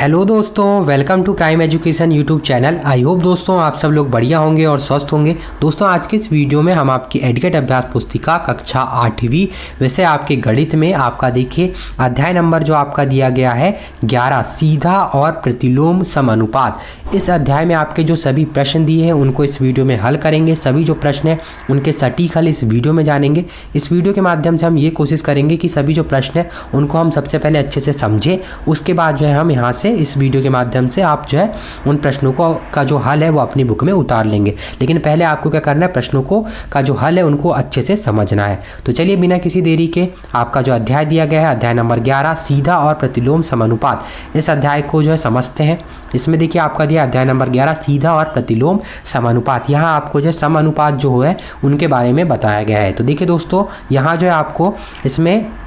Hello दोस्तों, welcome to Prime Education YouTube channel. I hope दोस्तों आप सब लोग बढ़िया होंगे और स्वस्थ होंगे। दोस्तों आज के इस वीडियो में हम आपकी एडुकेट अभ्यास पुस्तिका कक्षा 8वीं वैसे आपके गणित में आपका देखिए अध्याय नंबर जो आपका दिया गया है 11 सीधा और प्रतिलोम समानुपात। इस अध्याय में आपके जो सभी प्रश्न दिए हैं उनको इस वीडियो में हल करेंगे। सभी जो प्रश्न हैं उनके सटीक हल इस वीडियो में जानेंगे। इस वीडियो के माध्यम से हम ये कोशिश करेंगे कि सभी जो प्रश्न हैं उनको हम सबसे पहले अच्छे से समझें, उसके बाद जो है हम यहाँ से इस वीडियो के माध्यम से आप जो है उन प्रश्नों का जो हल है वो अपनी बुक में उतार लेंगे। लेकिन पहले आपको क्या करना है, प्रश्नों का जो हल है उनको अच्छे से समझना है। तो चलिए बिना किसी देरी के आपका जो अध्याय दिया गया है अध्याय नंबर 11 सीधा और प्रतिलोम समानुपात, इस अध्याय को जो है समझते हैं। इसमें देखिए आपका दिया अध्याय नंबर 11 सीधा और प्रतिलोम समानुपात। यहाँ आपको जो है समानुपात जो है उनके बारे में बताया गया है। तो देखिए दोस्तों यहाँ जो है आपको इसमें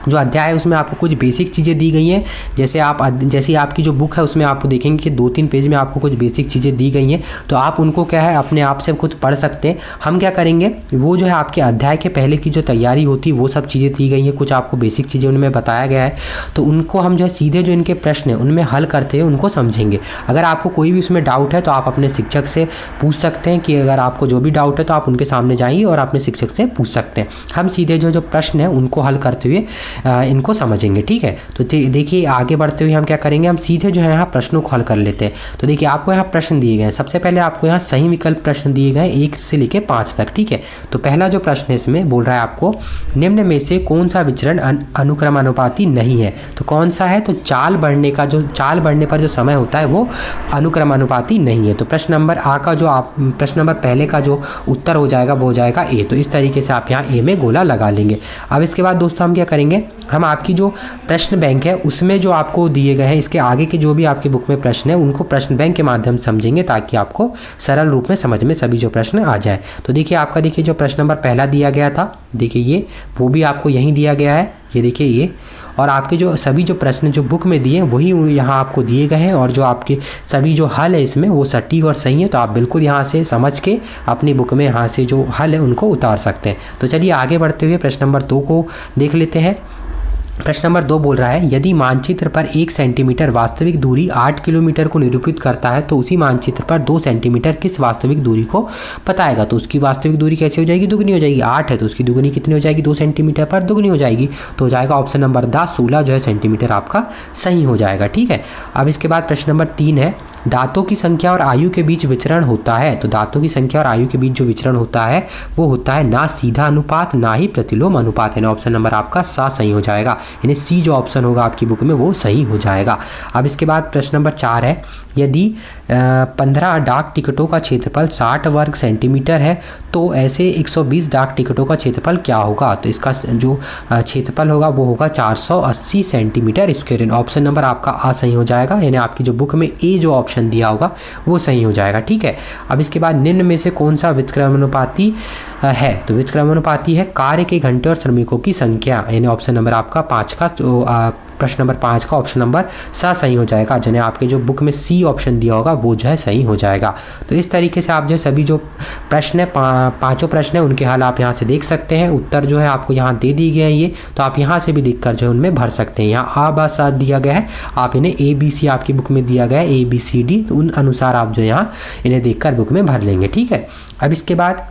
जो अध्याय है उसमें आपको कुछ बेसिक चीज़ें दी गई हैं। जैसे आपकी जो बुक है उसमें आपको देखेंगे कि 2-3 पेज में आपको कुछ बेसिक चीज़ें दी गई हैं, तो आप उनको क्या है अपने आप से खुद पढ़ सकते हैं। हम क्या करेंगे, वो जो है आपके अध्याय के पहले की जो तैयारी होती है वो सब चीज़ें दी गई हैं, कुछ आपको बेसिक चीज़ें उनमें बताया गया है, तो उनको हम जो है सीधे जो इनके प्रश्न हैं उनमें हल करते हुए उनको समझेंगे। अगर आपको कोई भी उसमें डाउट है तो आप अपने शिक्षक से पूछ सकते हैं कि अगर आपको जो भी डाउट है तो आप उनके सामने जाइए और अपने शिक्षक से पूछ सकते हैं। हम सीधे जो प्रश्न है उनको हल करते हुए इनको समझेंगे, ठीक है। तो देखिए आगे बढ़ते हुए हम क्या करेंगे, हम सीधे जो है यहाँ प्रश्नों को हल कर लेते हैं। तो देखिए आपको यहाँ प्रश्न दिए गए हैं। सबसे पहले आपको यहाँ सही विकल्प प्रश्न दिए गए 1 से लेकर 5 तक, ठीक है। तो पहला जो प्रश्न है इसमें बोल रहा है आपको निम्न में से कौन सा विचरण अनुक्रमानुपाती नहीं है। तो कौन सा है, तो चाल बढ़ने पर जो समय होता है वो अनुक्रमानुपाती नहीं है। तो प्रश्न नंबर प्रश्न नंबर पहले का जो उत्तर हो जाएगा वो हो जाएगा ए। तो इस तरीके से आप यहाँ ए में गोला लगा लेंगे। अब इसके बाद दोस्तों हम क्या करेंगे, हम आपकी जो प्रश्न बैंक है उसमें जो आपको दिए गए हैं इसके आगे के जो भी आपकी बुक में प्रश्न है उनको प्रश्न बैंक के माध्यम से समझेंगे ताकि आपको सरल रूप में समझ में सभी जो प्रश्न आ जाए। तो देखिए आपका देखिए जो प्रश्न नंबर पहला दिया गया था, देखिए ये वो भी आपको यहीं दिया गया है, ये देखिए ये। और आपके जो सभी जो प्रश्न जो बुक में दिए हैं वही यहाँ आपको दिए गए हैं, और जो आपके सभी जो हल है इसमें वो सटीक और सही है। तो आप बिल्कुल यहाँ से समझ के अपनी बुक में यहाँ से जो हल है उनको उतार सकते हैं। तो चलिए आगे बढ़ते हुए प्रश्न नंबर 2 को देख लेते हैं। प्रश्न नंबर 2 बोल रहा है यदि मानचित्र पर 1 सेंटीमीटर वास्तविक दूरी 8 किलोमीटर को निरूपित करता है तो उसी मानचित्र पर 2 सेंटीमीटर किस वास्तविक दूरी को बताएगा। तो उसकी वास्तविक दूरी कैसे हो जाएगी, दुगनी हो जाएगी। 8 है तो उसकी दुगनी कितनी हो जाएगी, 2 सेंटीमीटर पर दुगनी हो जाएगी। तो हो जाएगा ऑप्शन नंबर 16 जो है सेंटीमीटर आपका सही हो जाएगा, ठीक है। अब इसके बाद प्रश्न नंबर 3 है दांतों की संख्या और आयु के बीच विचरण होता है। तो दांतों की संख्या और आयु के बीच जो विचरण होता है वो होता है ना सीधा अनुपात ना ही प्रतिलोम अनुपात, यानी ऑप्शन नंबर आपका सही हो जाएगा, यानी सी जो ऑप्शन होगा आपकी बुक में वो सही हो जाएगा। अब इसके बाद प्रश्न नंबर 4 है यदि 15 डाक टिकटों का क्षेत्रफल 60 वर्ग सेंटीमीटर है तो ऐसे 120 डाक टिकटों का क्षेत्रफल क्या होगा। तो इसका जो क्षेत्रफल होगा वो होगा 480 सेंटीमीटर स्क्वायर। ऑप्शन नंबर आपका सही हो जाएगा, यानी आपकी जो बुक में ए जो ऑप्शन दिया होगा वो सही हो जाएगा, ठीक है। अब इसके बाद निम्न में से कौन सा व्युत्क्रमानुपाती है। तो व्युत्क्रमानुपाती है कार्य के घंटे और श्रमिकों की संख्या, यानी ऑप्शन नंबर आपका 5 का प्रश्न नंबर 5 का ऑप्शन नंबर सही हो जाएगा, यानी आपके जो बुक में सी ऑप्शन दिया होगा वो जो है सही हो जाएगा। तो इस तरीके से आप जो सभी जो प्रश्न है पांचों प्रश्न है उनके हल आप यहाँ से देख सकते हैं। उत्तर जो है आपको यहाँ दे दी गए हैं ये, तो आप यहाँ से भी देखकर जो है उनमें भर सकते हैं। यहाँ आ बा सा दिया गया है, आप इन्हें ABC आपकी बुक में दिया गया है ABCD, तो उन अनुसार आप जो यहाँ इन्हें देखकर बुक में भर लेंगे, ठीक है। अब इसके बाद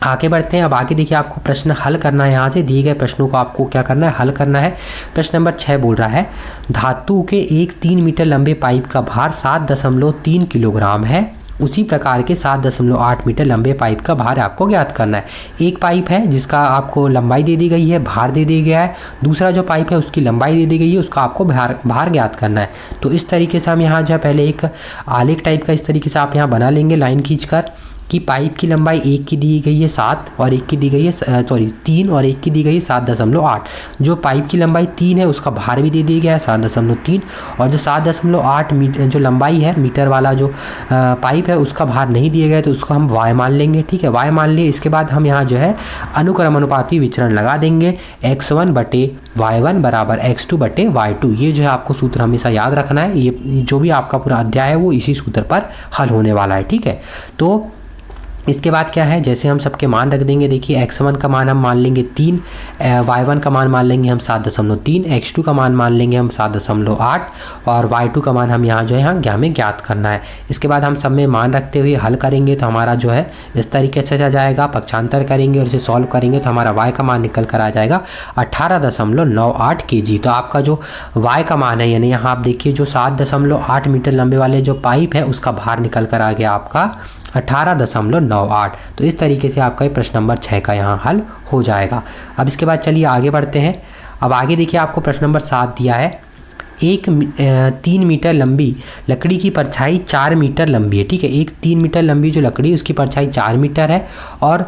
आगे बढ़ते हैं। अब आगे देखिए आपको प्रश्न हल करना है, यहाँ से दिए गए प्रश्नों को आपको क्या करना है, हल करना है। प्रश्न नंबर 6 बोल रहा है धातु के एक 3 मीटर लंबे पाइप का भार 7.3 किलोग्राम है, उसी प्रकार के 7.8 मीटर लंबे पाइप का भार आपको ज्ञात करना है। एक पाइप है जिसका आपको लंबाई दे दी गई है, भार दे दिया गया है। दूसरा जो पाइप है उसकी लंबाई दे दी गई है, उसका आपको भार ज्ञात करना है। तो इस तरीके से हम यहाँ जो है पहले एक आलेख टाइप का इस तरीके से आप यहाँ बना लेंगे लाइन खींचकर कि पाइप की लंबाई एक की दी गई है 7 और एक की दी गई है 3 और एक की दी गई है 7.8। जो पाइप की लंबाई 3 है उसका भार भी दे दिया गया है 7.3, और जो 7.8 मीटर जो लंबाई है मीटर वाला जो पाइप है उसका भार नहीं दिया गया है, तो उसको हम y मान लेंगे, ठीक है। y मान लिए। इसके बाद हम यहाँ जो है अनुक्रमानुपाती विचरण लगा देंगे, x1/y1 बराबर x2/y2। ये जो है आपको सूत्र हमेशा याद रखना है। ये जो भी आपका पूरा अध्याय है वो इसी सूत्र पर हल होने वाला है, ठीक है। तो इसके बाद क्या है, जैसे हम सबके मान रख देंगे, देखिए x1 का मान हम मान लेंगे 3, y1 का मान मान लेंगे हम 7.3, x2 का मान मान लेंगे हम 7.8 और y2 का मान हम यहाँ जो है हमें ज्ञात करना है। इसके बाद हम सब में मान रखते हुए हल करेंगे तो हमारा जो है इस तरीके से आ जाएगा, पक्षांतर करेंगे और इसे सॉल्व करेंगे तो हमारा y का मान निकल कर आ जाएगा 18.98 kg। तो आपका जो y का मान है, यानी यहाँ आप देखिए जो 7.8 मीटर लंबे वाले जो पाइप है उसका भार निकल कर आ गया आपका 18.98। तो इस तरीके से आपका प्रश्न नंबर 6 का यहाँ हल हो जाएगा। अब इसके बाद चलिए आगे बढ़ते हैं। अब आगे देखिए आपको प्रश्न नंबर 7 दिया है, 3 मीटर लंबी लकड़ी की परछाई 4 मीटर लंबी है, ठीक है। 3 मीटर लंबी जो लकड़ी उसकी परछाई 4 मीटर है और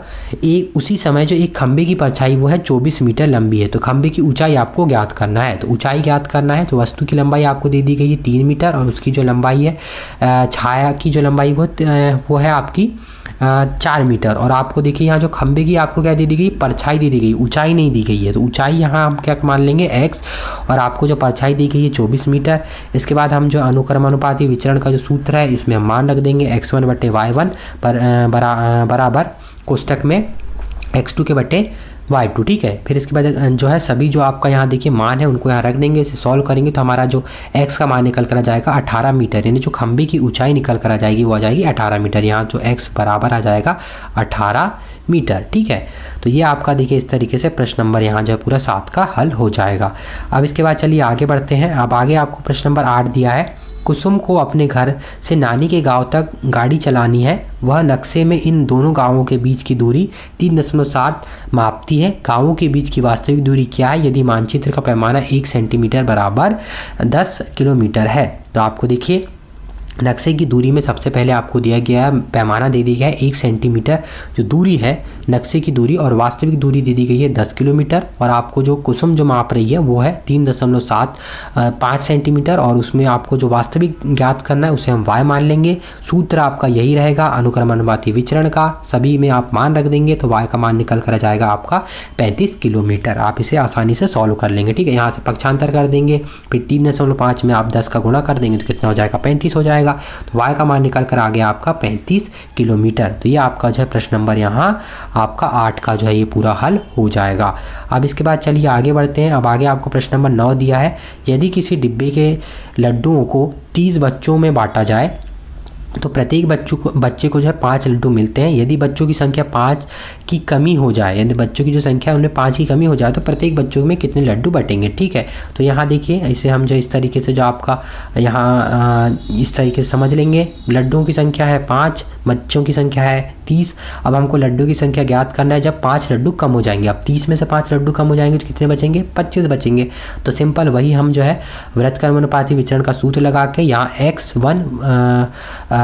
उसी समय जो एक खंबे की परछाई वो है 24 मीटर लंबी है। तो खंबे की ऊंचाई आपको ज्ञात करना है। तो ऊंचाई ज्ञात करना है तो वस्तु की लंबाई आपको दे दी गई है 3 मीटर और उसकी जो लंबाई है छाया की जो लंबाई वो है आपकी 4 मीटर। और आपको देखिए यहाँ जो खंबे की आपको क्या दे दी गई, परछाई दे दी गई, ऊंचाई नहीं दी गई है। तो ऊंचाई यहाँ हम क्या मान लेंगे x और आपको जो परछाई दी गई है 24 मीटर। इसके बाद हम जो अनुक्रमानुपाती विचरण का जो सूत्र है इसमें हम मान रख देंगे x1/y1 बराबर कोष्टक में x2 के बटे y2, ठीक है। फिर इसके बाद जो है सभी जो आपका यहाँ देखिए मान है उनको यहाँ रख देंगे, इसे सॉल्व करेंगे तो हमारा जो x का मान निकल कर आ जाएगा 18 मीटर, यानी जो खंबे की ऊंचाई निकल कर आ जाएगी वो आ जाएगी 18 मीटर। यहाँ जो x बराबर आ जाएगा 18 मीटर, ठीक है। तो ये आपका देखिए इस तरीके से प्रश्न नंबर यहाँ जो है पूरा 7 का हल हो जाएगा। अब इसके बाद चलिए आगे बढ़ते हैं। अब आगे आपको प्रश्न नंबर 8 दिया है, कुसुम को अपने घर से नानी के गांव तक गाड़ी चलानी है। वह नक्शे में इन दोनों गांवों के बीच की दूरी 3.7 मापती है। गांवों के बीच की वास्तविक दूरी क्या है यदि मानचित्र का पैमाना 1 सेंटीमीटर बराबर 10 किलोमीटर है। तो आपको देखिए नक्शे की दूरी में सबसे पहले आपको दिया गया है, पैमाना दे दिया गया है 1 सेंटीमीटर जो दूरी है नक्शे की दूरी, और वास्तविक दूरी दे दी गई है 10 किलोमीटर। और आपको जो कुसुम जो माप रही है वो है 3.75 सेंटीमीटर और उसमें आपको जो वास्तविक ज्ञात करना है उसे हम y मान लेंगे। सूत्र आपका यही रहेगा अनुक्रमानुपाती विचरण का, सभी में आप मान रख देंगे तो y का मान निकल कर आ जाएगा आपका 35 किलोमीटर। आप इसे आसानी से सॉल्व कर लेंगे, ठीक है। यहाँ से पक्षांतर कर देंगे, फिर 3.5 में आप 10 का गुणा कर देंगे तो कितना हो जाएगा 35 हो जाएगा। तो y का मान निकल कर आ गया आपका 35 किलोमीटर। तो ये आपका जो है प्रश्न नंबर यहाँ आपका 8 का जो है ये पूरा हल हो जाएगा। अब इसके बाद चलिए आगे बढ़ते हैं। अब आगे आपको प्रश्न नंबर 9 दिया है, यदि किसी डिब्बे के लड्डुओं को 30 बच्चों में बांटा जाए तो प्रत्येक बच्चे को जो है 5 लड्डू मिलते हैं। यदि बच्चों की संख्या 5 की कमी हो जाए, यदि बच्चों की जो संख्या है उनमें 5 की कमी हो जाए तो प्रत्येक बच्चों में कितने लड्डू बटेंगे, ठीक है। तो यहाँ देखिए इसे हम जो इस तरीके से जो आपका यहाँ इस तरीके से समझ लेंगे, लड्डुओं की संख्या है 5, बच्चों की संख्या है 30। अब हमको लड्डू की संख्या ज्ञात करना है जब 5 लड्डू कम हो जाएंगे। अब 30 में से 5 लड्डू कम हो जाएंगे तो कितने बचेंगे, 25 बचेंगे। तो सिंपल वही हम जो है व्युत्क्रमानुपाती विचरण का सूत्र लगा के यहाँ x1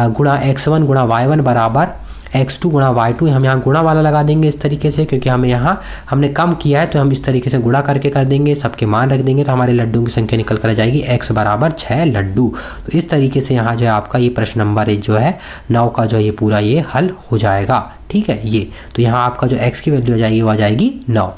गुणा y1 बराबर x2 गुणा y2 हम यहाँ गुणा वाला लगा देंगे इस तरीके से, क्योंकि हमें यहाँ हमने कम किया है तो हम इस तरीके से गुणा करके कर देंगे, सबके मान रख देंगे तो हमारे लड्डुओं की संख्या निकल कर आ जाएगी x बराबर 6 लड्डू। तो इस तरीके से यहाँ जो है आपका ये प्रश्न नंबर जो है 9 का जो ये पूरा ये हल हो जाएगा, ठीक है। ये तो यहाँ आपका जो x की वैल्यू आ जाएगी वो आ जाएगी 9।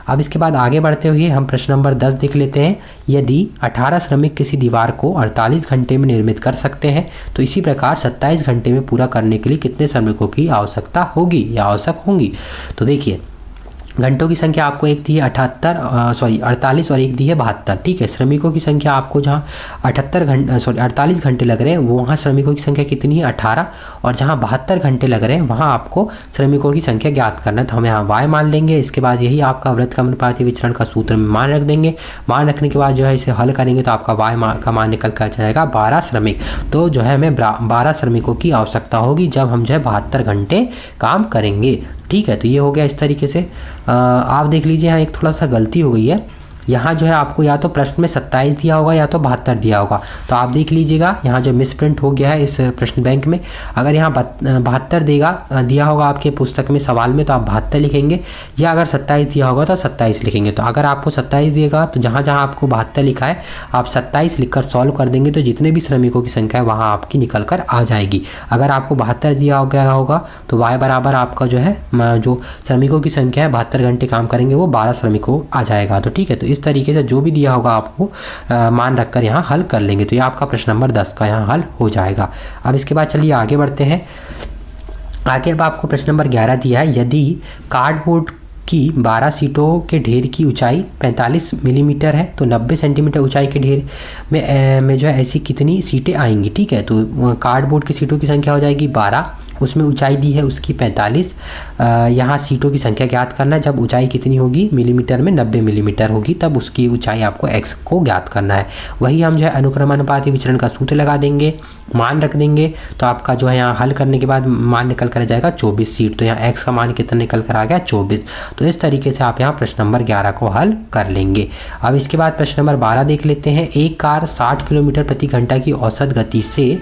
अब इसके बाद आगे बढ़ते हुए हम प्रश्न नंबर 10 देख लेते हैं। यदि 18 श्रमिक किसी दीवार को 48 घंटे में निर्मित कर सकते हैं तो इसी प्रकार 27 घंटे में पूरा करने के लिए कितने श्रमिकों की आवश्यकता होगी या आवश्यक होंगी। तो देखिए घंटों की संख्या आपको एक दी है 48 और एक दी है 72, ठीक है। श्रमिकों की संख्या आपको जहाँ 48 घंटे लग रहे हैं वो वहाँ श्रमिकों की संख्या कितनी है 18, और जहाँ 72 घंटे लग रहे हैं वहाँ आपको श्रमिकों की संख्या ज्ञात करना है। तो हम यहाँ y मान लेंगे। इसके बाद यही आपका व्युत्क्रमानुपाती विचरण का सूत्र में मान रख देंगे। मान रखने के बाद जो है इसे हल करेंगे तो आपका y का मान निकल कर जाएगा 12 श्रमिक। तो जो है हमें 12 श्रमिकों की आवश्यकता होगी जब हम जो है 72 घंटे काम करेंगे, ठीक है। तो ये हो गया इस तरीके से। आप देख लीजिए यहाँ एक थोड़ा सा गलती हो गई है, यहाँ जो है आपको या तो प्रश्न में 27 दिया होगा या तो 72 दिया होगा। तो आप देख लीजिएगा यहाँ जो मिसप्रिंट हो गया है इस प्रश्न बैंक में, अगर यहाँ 72 दिया होगा आपके पुस्तक में सवाल में तो आप 72 लिखेंगे, या अगर 27 दिया होगा तो 27 लिखेंगे। तो अगर आपको 27 दिएगा तो जहाँ जहाँ आपको 72 लिखा है आप 27 लिखकर सॉल्व कर देंगे तो जितने भी श्रमिकों की संख्या है वहाँ आपकी निकल कर आ जाएगी। अगर आपको 72 दिया गया होगा तो y बराबर आपका जो है जो श्रमिकों की संख्या है 72 घंटे काम करेंगे वो 12 श्रमिकों आ जाएगा। तो ठीक है, तो इस तरीके से जो भी दिया होगा आपको मान रखकर यहाँ हल कर लेंगे। तो ये आपका प्रश्न नंबर 10 का यहाँ हल हो जाएगा। अब इसके बाद चलिए आगे बढ़ते हैं। आगे अब आपको प्रश्न नंबर 11 दिया है, यदि कार्डबोर्ड की 12 सीटों के ढेर की ऊंचाई 45 मिलीमीटर है तो 90 सेंटीमीटर ऊंचाई के ढेर में जो है ऐसी कितनी सीटें आएंगी। ठीक है, तो कार्डबोर्ड की सीटों की संख्या हो जाएगी 12, उसमें ऊंचाई दी है उसकी 45, यहाँ सीटों की संख्या ज्ञात करना है। जब ऊंचाई कितनी होगी मिलीमीटर में, 90 मिलीमीटर होगी, तब उसकी ऊंचाई आपको x को ज्ञात करना है। वही हम जो है अनुक्रमानुपाती विचरण का सूत्र लगा देंगे, मान रख देंगे, तो आपका जो है यहाँ हल करने के बाद मान निकल कर आ जाएगा 24 सीट। तो यहाँ x का मान कितना निकल कर आ गया 24। तो इस तरीके से आप यहाँ प्रश्न नंबर 11 को हल कर लेंगे। अब इसके बाद प्रश्न नंबर 12 देख लेते हैं। एक कार 60 किलोमीटर प्रति घंटा की औसत गति से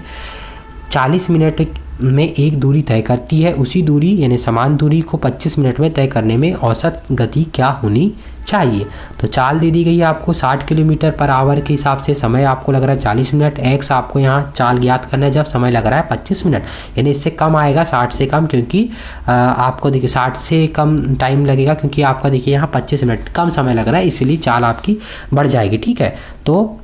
40 मिनट में एक दूरी तय करती है, उसी दूरी यानी समान दूरी को 25 मिनट में तय करने में औसत गति क्या होनी चाहिए। तो चाल दे दी गई है आपको 60 किलोमीटर पर आवर के हिसाब से, समय आपको लग रहा है 40 मिनट, x आपको यहाँ चाल ज्ञात करना है जब समय लग रहा है 25 मिनट, यानी इससे कम आएगा 60 से कम, क्योंकि आपको देखिए 60 से कम टाइम लगेगा, क्योंकि आपका देखिए यहाँ 25 मिनट कम समय लग रहा है, इसलिए चाल आपकी बढ़ जाएगी। ठीक है, तो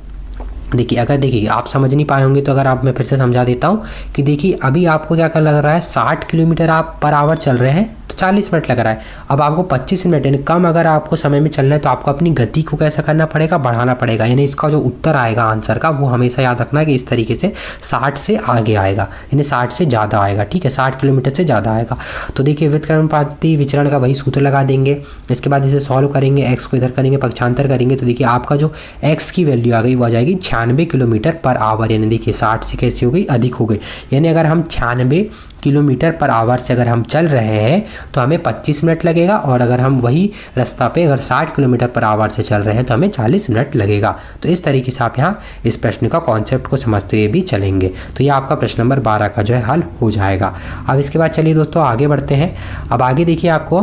देखिए अगर देखिए आप समझ नहीं पाए होंगे तो अगर आप मैं फिर से समझा देता हूँ कि देखिए अभी आपको क्या लग रहा है 60 किलोमीटर आप पर आवर चल रहे हैं तो 40 मिनट लग रहा है। अब आपको 25 मिनट यानी कम अगर आपको समय में चलना है तो आपको अपनी गति को कैसा करना पड़ेगा, बढ़ाना पड़ेगा। यानी इसका जो उत्तर आएगा आंसर का वो हमेशा याद रखना है कि इस तरीके से 60 से आगे आएगा, यानी 60 से ज़्यादा आएगा। ठीक है, 60 किलोमीटर से ज़्यादा आएगा। तो देखिए व्युत्क्रमानुपाती विचरण का वही सूत्र लगा देंगे। इसके बाद इसे सॉल्व करेंगे, एक्स को इधर करेंगे, पक्षांतर करेंगे, तो देखिए आपका जो एक्स की वैल्यू आ गई वो आ जाएगी 96 किलोमीटर पर आवर। यानी देखिए 60 से कैसी हो गई, अधिक हो गई। यानी अगर हम 96 किलोमीटर पर आवर से अगर हम चल रहे हैं तो हमें 25 मिनट लगेगा, और अगर हम वही रास्ता पे अगर 60 किलोमीटर पर आवर से चल रहे हैं तो हमें 40 मिनट लगेगा। तो इस तरीके से आप यहाँ इस प्रश्न का कॉन्सेप्ट को समझते हुए भी चलेंगे। तो ये आपका प्रश्न नंबर 12 का जो है हल हो जाएगा। अब इसके बाद चलिए दोस्तों आगे बढ़ते हैं। अब आगे देखिए आपको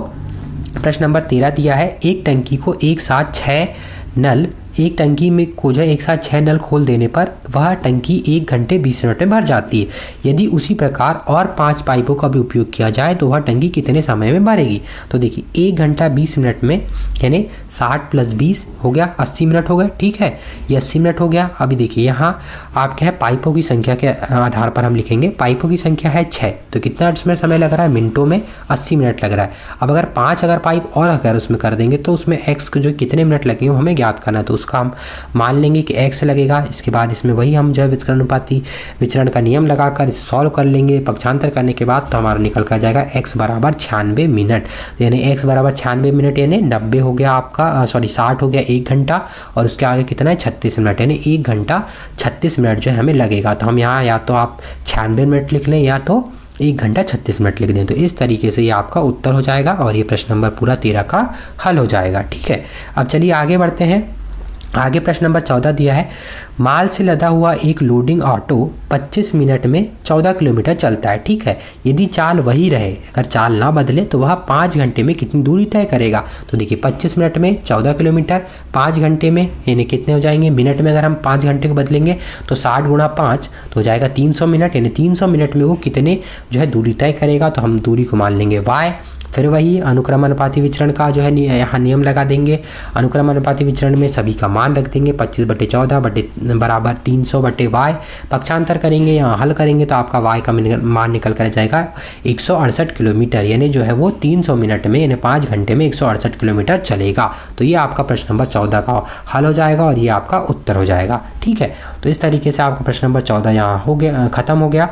प्रश्न नंबर 13 दिया है। एक टंकी को एक साथ 6 नल एक टंकी में को जो एक साथ 6 नल खोल देने पर वह टंकी 1 घंटे 20 मिनट में भर जाती है। यदि उसी प्रकार और 5 पाइपों का भी उपयोग किया जाए तो वह टंकी कितने समय में भरेगी। तो देखिए 1 घंटा 20 मिनट में यानी 60 + 20 हो गया 80 मिनट हो गए। ठीक है, ये 80 मिनट हो गया। अभी देखिए यहाँ आप क्या है पाइपों की संख्या के आधार पर हम लिखेंगे। पाइपों की संख्या है 6, तो कितना इसमें समय लग रहा है, मिनटों में 80 मिनट लग रहा है। अब अगर 5 पाइप और अगर उसमें कर देंगे तो उसमें एक्स जो कितने मिनट लगेंगे वो हमें ज्ञात करना है। तो उसका हम मान लेंगे कि x लगेगा। इसके बाद इसमें वही हम जो है व्युत्क्रमानुपाती विचरण का नियम लगाकर इसे सॉल्व कर लेंगे। पक्षांतर करने के बाद तो हमारा निकल कर जाएगा x बराबर 96 मिनट, यानी x बराबर 96 मिनट यानी 90 हो गया आपका, 60 हो गया 1 घंटा, और उसके आगे कितना है 36 मिनट, यानी 1 घंटा 36 मिनट जो है हमें लगेगा। तो हम यहाँ या तो आप 96 मिनट लिख लें या तो 1 घंटा 36 मिनट लिख दें। तो इस तरीके से ये आपका उत्तर हो जाएगा और ये प्रश्न नंबर पूरा 13 का हल हो जाएगा। ठीक है, अब चलिए आगे बढ़ते हैं। आगे प्रश्न नंबर 14 दिया है। माल से लदा हुआ एक लोडिंग ऑटो 25 मिनट में 14 किलोमीटर चलता है। ठीक है, यदि चाल वही रहे, अगर चाल ना बदले तो वह 5 घंटे में कितनी दूरी तय करेगा। तो देखिए 25 मिनट में 14 किलोमीटर, 5 घंटे में यानी कितने हो जाएंगे, मिनट में अगर हम 5 घंटे को बदलेंगे तो 60 × 5 तो हो जाएगा 300 मिनट, यानी 300 मिनट में वो कितने जो है दूरी तय करेगा। तो हम दूरी को मान लेंगे y। फिर वही अनुक्रमानुपाती विचरण का जो है यहाँ नियम लगा देंगे। अनुक्रमानुपाती विचरण में सभी का मान रख देंगे, 25/14 बराबर 300/y। पक्षांतर करेंगे, यहाँ हल करेंगे तो आपका y का मान निकल कर जाएगा 168 किलोमीटर, यानी जो है वो 300 मिनट में यानी 5 घंटे में 168 किलोमीटर चलेगा। तो ये आपका प्रश्न नंबर 14 का हल हो जाएगा और ये आपका उत्तर हो जाएगा। ठीक है, तो इस तरीके से आपका प्रश्न नंबर 14 यहाँ हो गया, ख़त्म हो गया।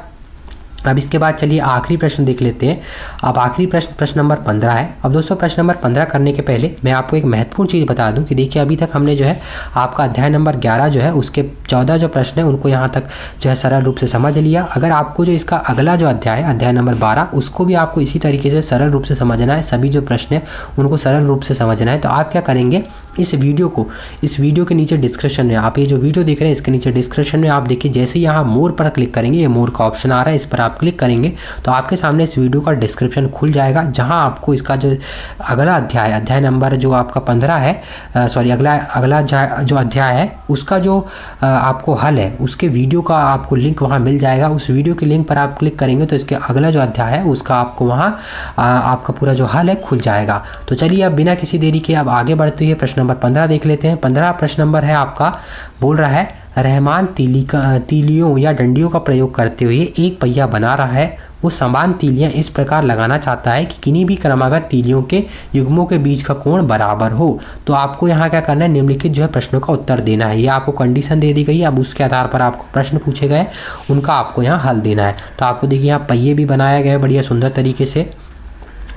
अब इसके बाद चलिए आखिरी प्रश्न देख लेते हैं। अब आखिरी प्रश्न नंबर 15 है। अब दोस्तों प्रश्न नंबर 15 करने के पहले मैं आपको एक महत्वपूर्ण चीज़ बता दूं कि देखिए अभी तक हमने जो है आपका अध्याय नंबर 11 जो है उसके 14 जो प्रश्न है उनको यहाँ तक जो है सरल रूप से समझ लिया। अगर आपको जो इसका अगला जो अध्याय है अध्याय नंबर 12 उसको भी आपको इसी तरीके से सरल रूप से समझना है, सभी जो प्रश्न है उनको सरल रूप से समझना है, तो आप क्या करेंगे, इस वीडियो के नीचे डिस्क्रिप्शन में आप ये जो वीडियो देख रहे हैं इसके नीचे डिस्क्रिप्शन में आप देखिए, जैसे यहाँ मोर पर क्लिक करेंगे, ये मोर का ऑप्शन आ रहा है, इस पर आप क्लिक करेंगे तो आपके सामने इस वीडियो का डिस्क्रिप्शन खुल जाएगा, जहाँ आपको इसका जो अगला अध्याय नंबर जो आपका 15 है, अगला जो अध्याय है उसका जो आपको हल है उसके वीडियो का आपको लिंक वहाँ मिल जाएगा। उस वीडियो के लिंक पर आप क्लिक करेंगे तो इसके अगला जो अध्याय है उसका आपको वहाँ आपका पूरा जो हल है खुल जाएगा। तो चलिए अब बिना किसी देरी के अब आगे बढ़ते हुए प्रश्न नंबर 15 देख लेते हैं। 15 प्रश्न नंबर है आपका, बोल रहा है रहमान तीलियों या डंडियों का प्रयोग करते हुए एक पहिया बना रहा है। वो समान तीलियां इस प्रकार लगाना चाहता है कि किन्हीं भी क्रमागत तीलियों के युग्मों के बीच का कोण बराबर हो। तो आपको यहाँ क्या करना है, निम्नलिखित जो है प्रश्नों का उत्तर देना है। ये आपको कंडीशन दे दी गई है, अब उसके आधार पर आपको प्रश्न पूछे गए, उनका आपको यहाँ हल देना है। तो आपको देखिए यहाँ पहिए भी बनाया गया है बढ़िया सुंदर तरीके से।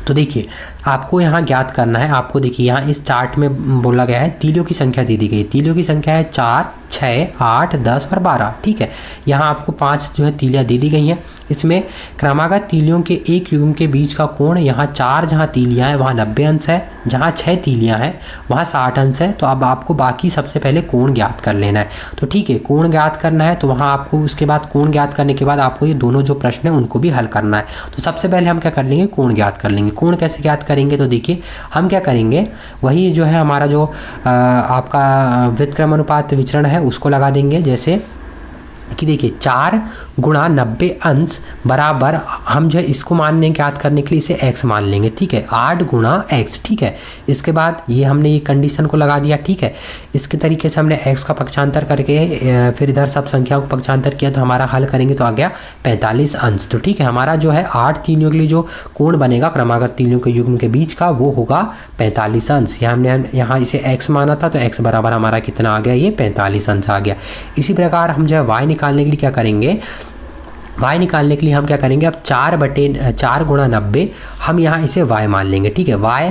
तो देखिए आपको यहाँ ज्ञात करना है, आपको देखिए यहाँ इस चार्ट में बोला गया है तीलियों की संख्या दे दी गई। तीलियों की संख्या है 4, 6, 8, 10 और 12। ठीक है, यहाँ आपको 5 जो है तीलियाँ दे दी गई हैं। इसमें क्रमागत तीलियों के एक युग्म के बीच का कोण, यहाँ 4 जहाँ तीलियाँ हैं वहाँ 90 अंश है, जहाँ 6 तीलियाँ हैं वहाँ 60 अंश है। तो अब आपको बाकी सबसे पहले कोण ज्ञात कर लेना है। तो ठीक है, कोण ज्ञात करना है, तो वहाँ आपको उसके बाद कोण ज्ञात करने के बाद आपको ये दोनों जो प्रश्न हैं उनको भी हल करना है। तो सबसे पहले हम क्या कर लेंगे, कोण ज्ञात कर लेंगे। कोण कैसे ज्ञात करेंगे, तो देखिए हम क्या करेंगे, वही जो है हमारा जो आपका व्युत्क्रमानुपात विचरण है उसको लगा देंगे। जैसे कि देखिए 4 गुणा 90 अंश बराबर, हम जो है इसको मानने ज्ञात करने के लिए इसे x मान लेंगे। ठीक है, 8 गुणा x। ठीक है, इसके बाद ये हमने ये कंडीशन को लगा दिया। ठीक है, इसके तरीके से हमने x का पक्षांतर करके फिर इधर सब संख्याओं को पक्षांतर किया, तो हमारा हल करेंगे तो आ गया 45 अंश। तो ठीक है, हमारा जो है 8 तीलियों के लिए जो कोण बनेगा क्रमागत तीलियों के युग्म के बीच का, वो होगा 45 अंश। हमने यहाँ इसे x माना था, तो x बराबर हमारा कितना आ गया, ये 45 अंश आ गया। इसी प्रकार हम जो है y निकालने के लिए क्या करेंगे, y निकालने के लिए हम क्या करेंगे, अब 4 गुणा 90 हम यहाँ इसे y मान लेंगे। ठीक है, y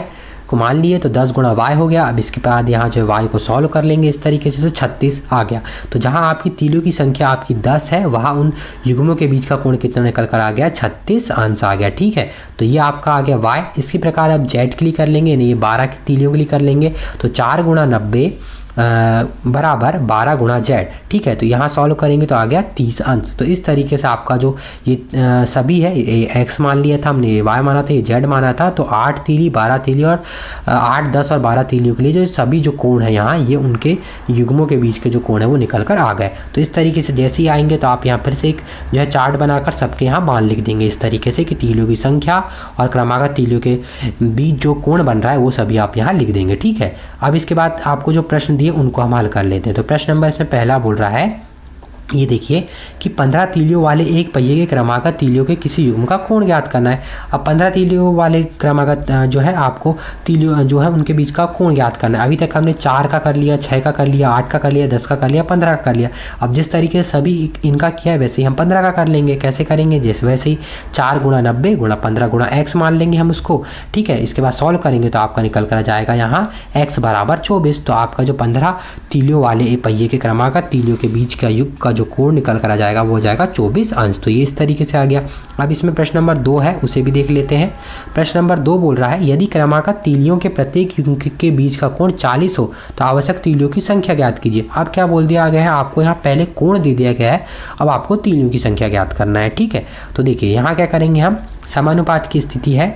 को मान लिए तो 10 गुणा y हो गया। अब इसके बाद यहाँ जो y को सॉल्व कर लेंगे इस तरीके से, तो 36 आ गया। तो जहाँ आपकी तीलियों की संख्या आपकी 10 है, वहाँ उन युग्मों के बीच का कोण कितना निकल कर आ गया, 36 अंश आ गया। ठीक है, तो ये आपका आ गया y। इसी प्रकार अब z के लिए कर लेंगे, यानी ये 12 की तीलियों के लिए कर लेंगे। तो 4 गुणा 90 बराबर 12 गुणा z। ठीक है, तो यहाँ सॉल्व करेंगे तो आ गया 30 अंश। तो इस तरीके से आपका जो ये सभी है, ये x मान लिया था हमने, ये y माना था, ये z माना था। तो 8 तीली, 12 तीली और 8, 10 और 12 तीलियों के लिए जो सभी जो कोण है यहाँ, ये उनके युग्मों के बीच के जो कोण है वो निकल कर आ गए। तो इस तरीके से जैसे ही आएंगे तो आप यहाँ फिर से एक जो है चार्ट बनाकर सबके यहाँ मान लिख देंगे इस तरीके से कि तीलियों की संख्या और क्रमागत तीलियों के बीच जो कोण बन रहा है वो सभी आप यहाँ लिख देंगे। ठीक है, अब इसके बाद आपको जो प्रश्न दिए उनको हम हल कर लेते हैं। तो प्रश्न नंबर इसमें पहला बोल रहा है, ये देखिए कि 15 तीलियों वाले एक पहिए के क्रमागत तीलियों के किसी युग्म का कोण ज्ञात करना है। अब 15 तीलियों वाले क्रमागत जो है आपको तीलियों जो है उनके बीच का कोण ज्ञात करना है। अभी तक हमने 4 का कर लिया, 6 का कर लिया, 8 का कर लिया, 10 का कर लिया, 15 का कर लिया। अब जिस तरीके से सभी इनका किया है वैसे ही हम 15 का कर लेंगे। कैसे करेंगे, जैसे वैसे ही 4 गुणा 90 गुणा 15 गुणा x मान लेंगे हम उसको। ठीक है, इसके बाद सॉल्व करेंगे तो आपका निकल कर जाएगा यहाँ x बराबर 24। तो आपका जो 15 तीलियों वाले पहिए के क्रमागत तीलियों के बीच का युग का जो कोण निकल कर आ जाएगा वो हो जाएगा 24 अंश। तो ये इस तरीके से आ गया। अब इसमें प्रश्न नंबर 2 है, उसे भी देख लेते हैं। प्रश्न नंबर 2 बोल रहा है, यदि क्रमागत तीलियों के प्रत्येक युग्म के बीच का कोण 40 हो तो आवश्यक तीलियों की संख्या ज्ञात कीजिए। अब क्या बोल दिया गया है, आपको यहाँ पहले कोण दे दिया गया है, अब आपको तीलियों की संख्या ज्ञात करना है। ठीक है, तो देखिए यहाँ क्या करेंगे, हम समानुपात की स्थिति है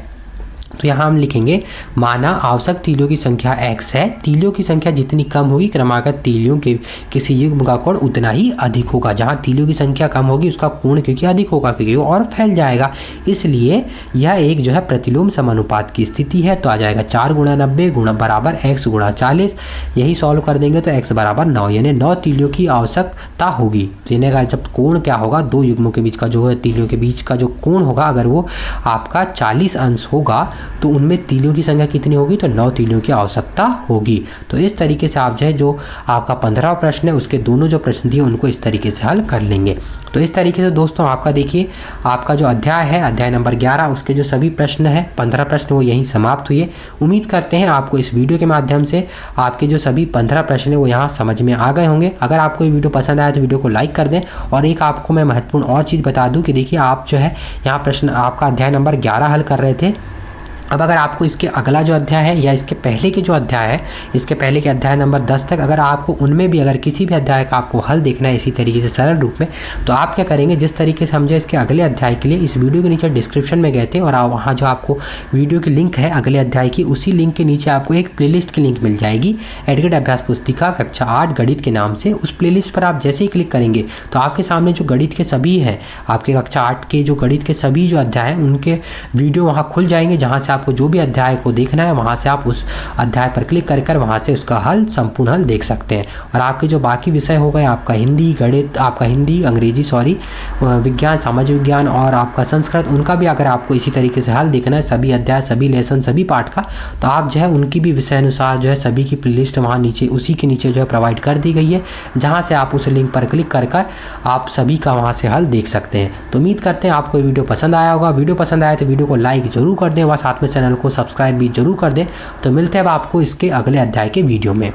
तो यहाँ हम लिखेंगे माना आवश्यक तीलियों की संख्या x है, तीलियों की संख्या जितनी कम होगी क्रमागत तीलियों के किसी युग्म का कोण उतना ही अधिक होगा। जहाँ तीलियों की संख्या कम होगी उसका कोण क्योंकि अधिक होगा, क्योंकि वो और फैल जाएगा, इसलिए यह एक जो है प्रतिलोम समानुपात की स्थिति है। तो आ जाएगा 4 गुणा 90 गुणा बराबर x गुणा 40। यही सॉल्व कर देंगे तो x बराबर 9, यानी 9 तीलियों की आवश्यकता होगी। तो यानी जब कोण क्या होगा, दो युग्मों के बीच का जो है तीलियों के बीच का जो कोण होगा, अगर वो आपका 40 अंश होगा तो उनमें तीलियों की संख्या कितनी होगी, तो 9 तीलियों की आवश्यकता होगी। तो इस तरीके से आप जो है जो आपका 15वां प्रश्न है उसके दोनों जो प्रश्न दिए उनको इस तरीके से हल कर लेंगे। तो इस तरीके से दोस्तों आपका देखिए आपका जो अध्याय है, अध्याय नंबर 11, उसके जो सभी प्रश्न हैं 15 प्रश्न वो यहीं समाप्त हुए। उम्मीद करते हैं आपको इस वीडियो के माध्यम से आपके जो सभी 15 प्रश्न हैं वो यहाँ समझ में आ गए होंगे। अगर आपको ये वीडियो पसंद आया तो वीडियो को लाइक कर दें। और एक आपको मैं महत्वपूर्ण और चीज़ बता दूँ कि देखिए आप जो है यहाँ प्रश्न आपका अध्याय नंबर 11 हल कर रहे थे। अब अगर आपको इसके अगला जो अध्याय है या इसके पहले के जो अध्याय है, इसके पहले के अध्याय नंबर 10 तक, अगर आपको उनमें भी अगर किसी भी अध्याय का आपको हल देखना है इसी तरीके से सरल रूप में, तो आप क्या करेंगे, जिस तरीके से हम जो इसके अगले अध्याय के लिए इस वीडियो के नीचे डिस्क्रिप्शन में गए थे और वहाँ जो आपको वीडियो की लिंक है अगले अध्याय की, उसी लिंक के नीचे आपको एक प्लेलिस्ट की लिंक मिल जाएगी, एडगेट अभ्यास पुस्तिका कक्षा 8 गणित के नाम से। उस प्लेलिस्ट पर आप जैसे ही क्लिक करेंगे तो आपके सामने जो गणित के सभी हैं, आपके कक्षा 8 के जो गणित के सभी जो अध्याय हैं उनके वीडियो वहाँ खुल जाएंगे, जहाँ से आप आपको जो भी अध्याय को देखना है वहाँ से आप उस अध्याय पर क्लिक कर वहाँ से उसका हल, संपूर्ण हल देख सकते हैं। और आपके जो बाकी विषय हो गए, आपका हिंदी, गणित, आपका हिंदी, अंग्रेजी, विज्ञान, सामाजिक विज्ञान और आपका संस्कृत, उनका भी अगर आपको इसी तरीके से हल देखना है, सभी अध्याय, सभी लेसन, सभी पाठ का, तो आप जो है उनकी भी विषय अनुसार जो है सभी की प्लेलिस्ट वहाँ नीचे, उसी के नीचे जो है प्रोवाइड कर दी गई है, जहाँ से आप उस लिंक पर क्लिक कर आप सभी का वहाँ से हल देख सकते हैं। तो उम्मीद करते हैं आपको वीडियो पसंद आया होगा। वीडियो पसंद आया तो वीडियो को लाइक जरूर कर दें और साथ में चैनल को सब्सक्राइब भी जरूर कर दें। तो मिलते हैं अब आपको इसके अगले अध्याय के वीडियो में।